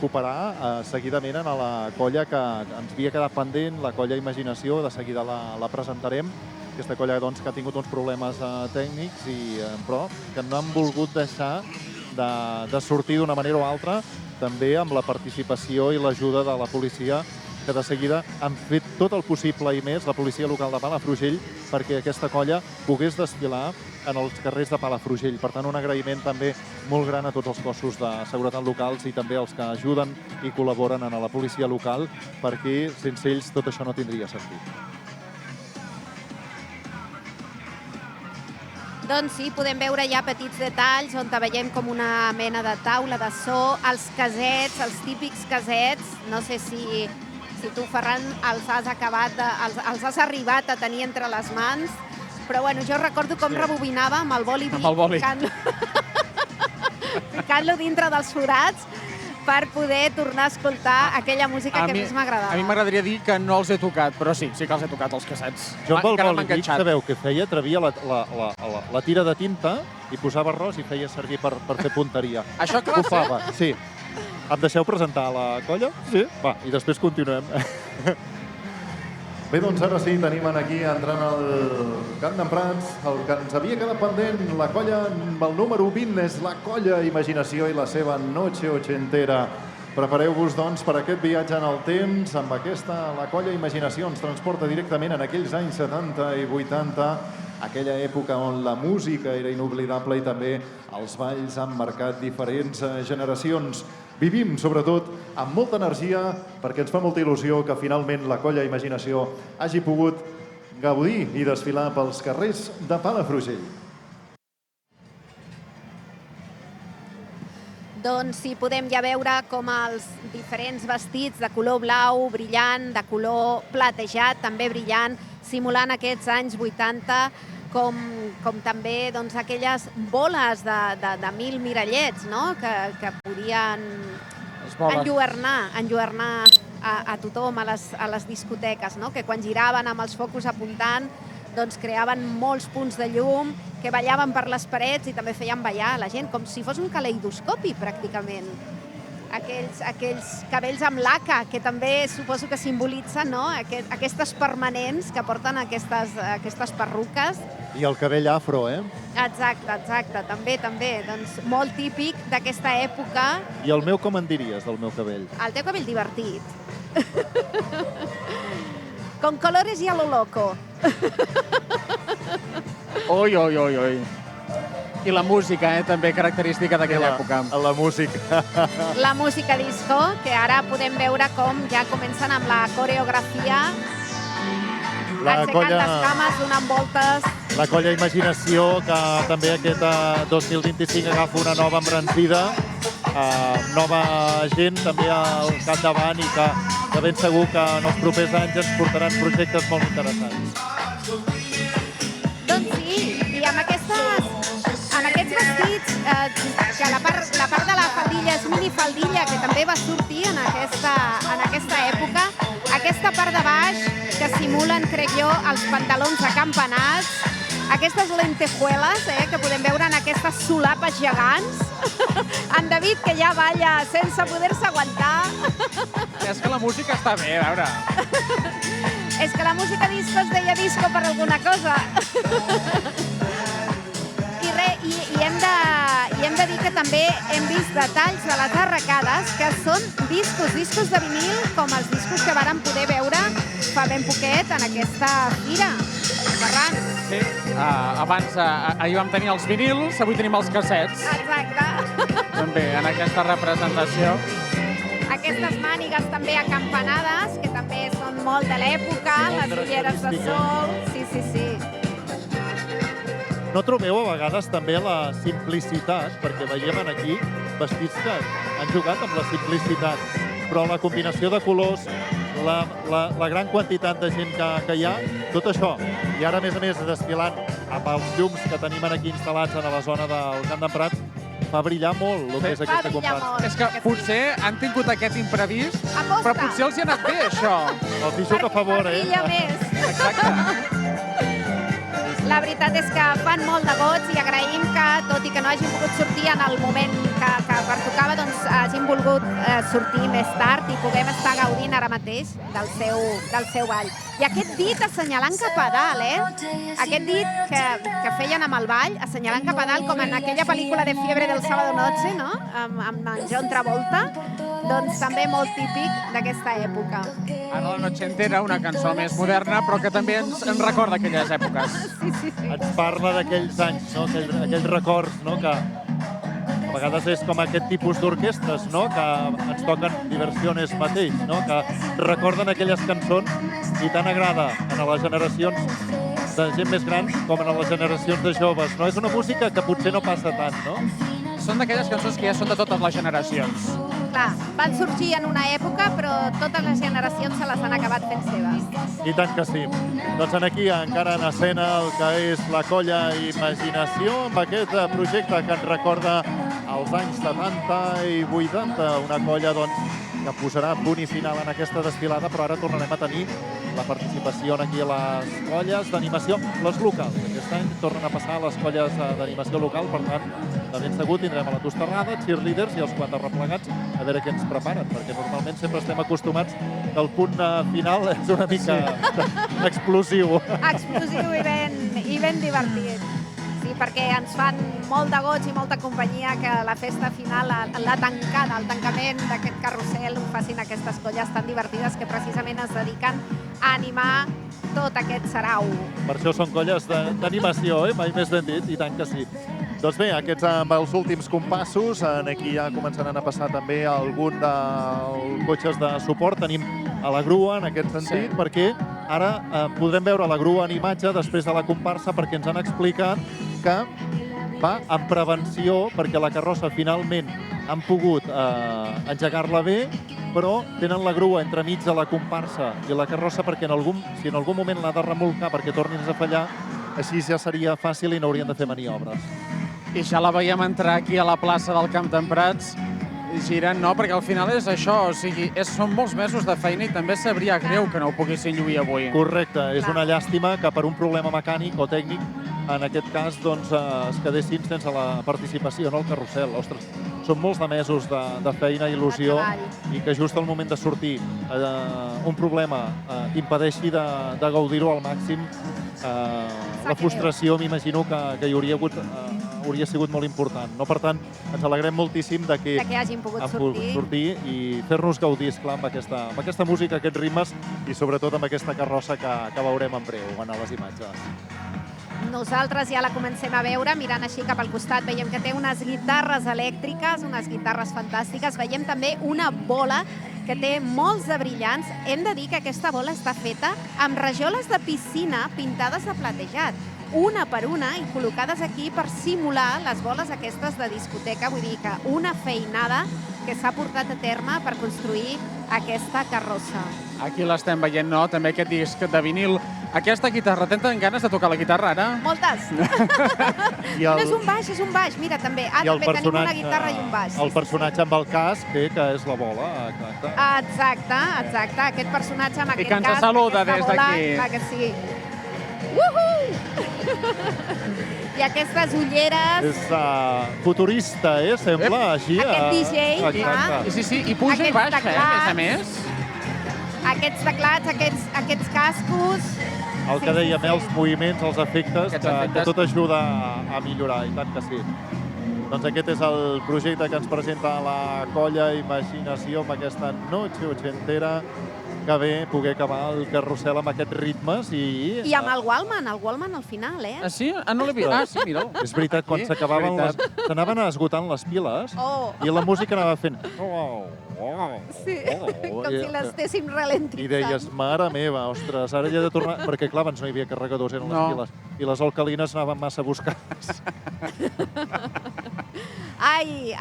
recuperar seguidament en la colla que ens havia quedat pendent, la colla Imaginació, de seguida la presentarem. Aquesta colla doncs, que ha tingut uns problemes tècnics, però que no han volgut deixar de sortir d'una manera o altra, també amb la participació i l'ajuda de la policia, que de seguida han fet tot el possible i més, la policia local de Palafrugell, perquè aquesta colla pogués desfilar en els carrers de Palafrugell. Per tant, un agraïment també molt gran a tots els cossos de seguretat locals i també als que ajuden i col·laboren en la policia local, perquè sense ells tot això no tindria sentit. Doncs sí, podem veure ja petits detalls on veiem com una mena de taula de so, els casets, els típics casets, no sé si tu, Ferran, els has arribat a tenir entre les mans, però bueno, jo recordo com rebobinava amb el boli ficant-lo dintre dels forats per poder tornar a escoltar aquella música que més m'agradava. A mi m'agradaria dir que no els he tocat, però sí que els he tocat, els cassets. Jo amb el boli vic, sabeu què feia? Travia la tira de tinta i posava arròs i feia servir per fer punteria. Això que vas fer? Sí. Em deixeu presentar la colla? Sí. Va, i després continuem. Bé, doncs ara sí, tenim aquí entrant al Camp d'en Prats, el que ens havia quedat pendent, la colla amb el número 20 és la colla Imaginació i la seva Noche Ochentera. Prepareu-vos, doncs, per aquest viatge en el temps. Amb la colla Imaginació ens transporta directament en aquells anys 70 i 80, aquella època on la música era inoblidable i també els balls han marcat diferents generacions. Vivim, sobretot, amb molta energia, perquè ens fa molta il·lusió que finalment la colla Imaginació hagi pogut gaudir i desfilar pels carrers de Palafrugell. Doncs sí, podem ja veure com els diferents vestits de color blau brillant, de color platejat, també brillant, simulant aquests anys 80, com també aquelles boles de mil mirallets, que podien enlluernar a tothom a les discoteques, que quan giraven amb els focus apuntant creaven molts punts de llum, que ballaven per les parets i també feien ballar la gent, com si fos un caleidoscopi pràcticament. Aquells cabells amb laca, que també suposo que simbolitzen aquestes permanents que porten aquestes perruques. I el cabell afro, eh? Exacte, també. Doncs molt típic d'aquesta època. I el meu com en diries, del meu cabell? El teu cabell divertit. Con colores y a lo loco. Oi. I la música, també característica d'aquella època. La música. La música disco, que ara podem veure com ja comencen amb la coreografia, aixecant les cames, donant voltes. La colla Imaginació, que també aquest 2025 agafa una nova embranzida, nova gent també al capdavant i que ben segur que en els propers anys ens portaran projectes molt interessants. Doncs sí, i amb aquests vestits, que la part de la faldilla és minifaldilla, que també va sortir en aquesta època, aquesta part de baix que simulen, crec jo, els pantalons acampanats, aquestes lentejueles que podem veure en aquestes solapes gegants, en David que ja balla sense poder-se aguantar. És que la música està bé, a veure. És que la música disco es deia disco per alguna cosa. I hem de dir que també hem vist detalls de les arracades que són discos de vinil, com els discos que vàrem poder veure fa ben poquet en aquesta fira. Ferran. Sí, abans ahir vam tenir els vinils, avui tenim els cassets. Exacte. També en aquesta representació. Aquestes mànigues també acampanades, que també són molt de l'època, les ulleres de sol. Sí. No trobeu a vegades també la simplicitat, perquè veiem aquí vestits que han jugat amb la simplicitat, però la combinació de colors, la gran quantitat de gent que hi ha, tot això. I ara, a més, desfilant amb els llums que tenim aquí instal·lats a la zona del Camp d'en Prats, fa brillar molt el que és aquesta comparsa. És que potser han tingut aquest imprevist, però potser els hi ha anat bé, això. Els hi juga a favor, perquè brilla més. Exacte. La veritat és que fan molt de goig i agraïm que, tot i que no hagin pogut sortir en el moment que pertocava, doncs hagin volgut sortir més tard i puguem estar gaudint ara mateix del seu ball. I aquest dit assenyalant cap a dalt, aquest dit que feien amb el ball, assenyalant cap a dalt, com en aquella pel·lícula de Fiebre del Sábado Noche, no? Amb en John Travolta, doncs també molt típic d'aquesta època. Ara la noche entera, una cançó més moderna, però que també ens recorda aquelles èpoques. Sí. Ens parla d'aquells anys, no? Aquells records, no? Que a vegades és com aquest tipus d'orquestres, no? Que ens toquen diversiones mateix, no? Que recorden aquelles cançons i tant agrada a les generacions de gent més gran com a les generacions de joves, no? És una música que potser no passa tant, no? Són d'aquelles cançons que ja són de totes les generacions. Clar, van sorgir en una època, però totes les generacions se les han acabat fent seves. I tant que sí. Doncs aquí encara en escena el que és la colla Imaginació, amb aquest projecte que ens recorda els anys 70 i 80, una colla doncs, que posarà punt i final en aquesta desfilada, però ara tornarem a tenir la participació aquí a les colles d'animació, les locals. Aquest any tornen a passar les colles d'animació local, per tant, de ben segur tindrem a la Tosterrada, cheerleaders i els quatre replegats a veure què ens preparen, perquè normalment sempre estem acostumats que el punt final és una mica explosiu. Explosiu i ben divertit. Sí, perquè ens fan molt de goig i molta companyia que la festa final, la tancada, el tancament d'aquest carrusel ho facin aquestes colles tan divertides que precisament es dediquen a animar tot aquest sarau. Per això són colles d'animació, mai més ben dit, i tant que sí. Doncs bé, aquests amb els últims compassos, aquí ja començaran a passar també algun dels cotxes de suport. Tenim a la grua, en aquest sentit, sí, perquè ara podrem veure la grua en imatge després de la comparsa, perquè ens han explicat que va en prevenció, perquè la carrossa finalment han pogut engegar-la bé, però tenen la grua entremig de la comparsa i la carrossa perquè si en algun moment l'ha de remolcar perquè tornis a fallar, així ja seria fàcil i no haurien de fer maniobres. I ja la veiem entrar aquí a la plaça del Camp d'en Prats, girant, no? Perquè al final és això, o sigui, són molts mesos de feina i també sabria greu que no ho poguessin lluir avui. Correcte, és una llàstima que per un problema mecànic o tècnic, en aquest cas, doncs, es quedessin sense la participació en el carrusel. Ostres, són molts de mesos de feina i il·lusió i que just al moment de sortir un problema impedeixi de gaudir-ho al màxim. La frustració m'imagino que hi hauria sigut molt important. No? Per tant, ens alegrem moltíssim de que hagin pogut sortir i fer-nos gaudir, esclar, amb aquesta música, aquests ritmes i sobretot amb aquesta carrossa que veurem en breu a les imatges. Nosaltres ja la comencem a veure, mirant així cap al costat, veiem que té unes guitarres elèctriques, unes guitarres fantàstiques, veiem també una bola que té molts de brillants. Hem de dir que aquesta bola està feta amb rajoles de piscina pintades de platejat, una per una i col·locades aquí per simular les boles aquestes de discoteca. Vull dir que una feinada que s'ha portat a terme per construir aquesta carrossa. Aquí l'estem veient, no? També aquest disc de vinil. Aquesta guitarra, tenen ganes de tocar la guitarra ara? Moltes! No és un baix, mira, també. També tenim una guitarra i un baix. El personatge amb el casc, que és la bola, exacte. Exacte, aquest personatge amb aquest casc. I que ens saluda des d'aquí. Clar que sí. I aquestes ulleres... És futurista, sembla, així. Aquest DJ, clar. Sí, i puja i baixa, a més a més. Aquests teclats, aquests cascos... El que dèiem, els moviments, els efectes, que tot ajuda a millorar, i tant que sí. Doncs aquest és el projecte que ens presenta la colla Imaginació amb aquesta noche ochentera. Que bé poder acabar el carrusel amb aquests ritmes i... I amb el Wallman al final, Ah, sí? No l'he vist. Ah, sí, mira'l. És veritat, quan s'acabaven s'anaven esgotant les piles i la música anava fent... Sí, com si l'estéssim ralentitzant. I deies, mare meva, ostres, ara ja he de tornar... Perquè, clar, abans no hi havia carregadors, eren les piles. I les alcalines anaven massa buscades. Ai,